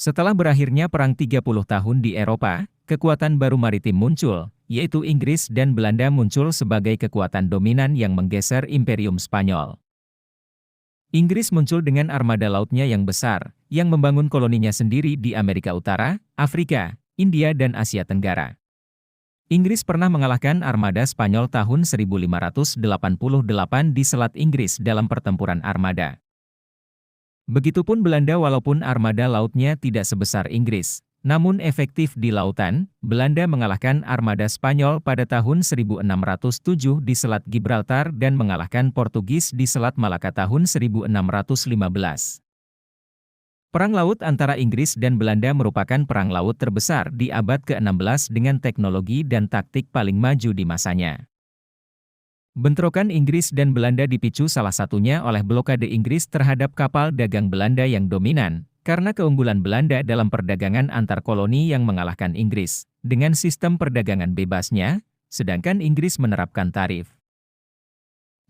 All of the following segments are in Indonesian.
Setelah berakhirnya Perang 30 tahun di Eropa, kekuatan baru maritim muncul, yaitu Inggris dan Belanda muncul sebagai kekuatan dominan yang menggeser Imperium Spanyol. Inggris muncul dengan armada lautnya yang besar, yang membangun koloninya sendiri di Amerika Utara, Afrika, India dan Asia Tenggara. Inggris pernah mengalahkan armada Spanyol tahun 1588 di Selat Inggris dalam pertempuran armada. Begitupun Belanda walaupun armada lautnya tidak sebesar Inggris, namun efektif di lautan, Belanda mengalahkan armada Spanyol pada tahun 1607 di Selat Gibraltar dan mengalahkan Portugis di Selat Malaka tahun 1615. Perang laut antara Inggris dan Belanda merupakan perang laut terbesar di abad ke-16 dengan teknologi dan taktik paling maju di masanya. Bentrokan Inggris dan Belanda dipicu salah satunya oleh blokade Inggris terhadap kapal dagang Belanda yang dominan, karena keunggulan Belanda dalam perdagangan antar koloni yang mengalahkan Inggris, dengan sistem perdagangan bebasnya, sedangkan Inggris menerapkan tarif.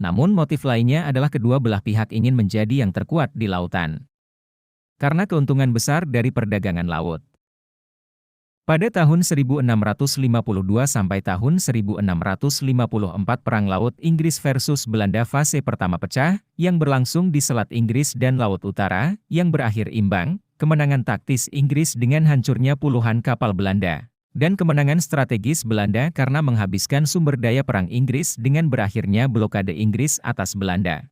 Namun motif lainnya adalah kedua belah pihak ingin menjadi yang terkuat di lautan, karena keuntungan besar dari perdagangan laut. Pada tahun 1652 sampai tahun 1654 Perang Laut Inggris versus Belanda fase pertama pecah, yang berlangsung di Selat Inggris dan Laut Utara, yang berakhir imbang, kemenangan taktis Inggris dengan hancurnya puluhan kapal Belanda, dan kemenangan strategis Belanda karena menghabiskan sumber daya perang Inggris dengan berakhirnya blokade Inggris atas Belanda.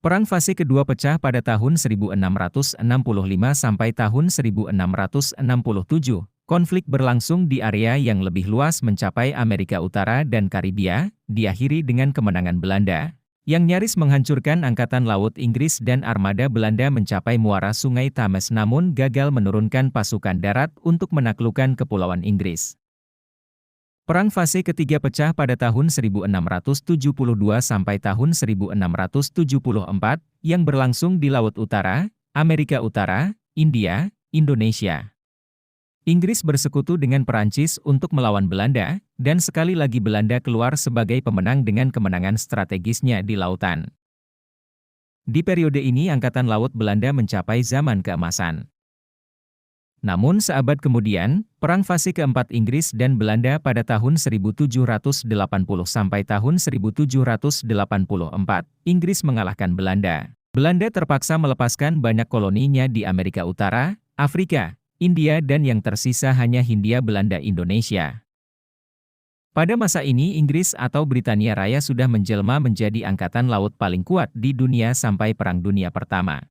Perang fase kedua pecah pada tahun 1665 sampai tahun 1667. Konflik berlangsung di area yang lebih luas mencapai Amerika Utara dan Karibia, diakhiri dengan kemenangan Belanda, yang nyaris menghancurkan angkatan laut Inggris dan armada Belanda mencapai muara Sungai Thames namun gagal menurunkan pasukan darat untuk menaklukkan kepulauan Inggris. Perang fase ketiga pecah pada tahun 1672 sampai tahun 1674, yang berlangsung di Laut Utara, Amerika Utara, India, Indonesia. Inggris bersekutu dengan Perancis untuk melawan Belanda, dan sekali lagi Belanda keluar sebagai pemenang dengan kemenangan strategisnya di lautan. Di periode ini Angkatan Laut Belanda mencapai zaman keemasan. Namun seabad kemudian, Perang fase keempat Inggris dan Belanda pada tahun 1780 sampai tahun 1784, Inggris mengalahkan Belanda. Belanda terpaksa melepaskan banyak koloninya di Amerika Utara, Afrika, India dan yang tersisa hanya Hindia Belanda Indonesia. Pada masa ini Inggris atau Britania Raya sudah menjelma menjadi angkatan laut paling kuat di dunia sampai Perang Dunia Pertama.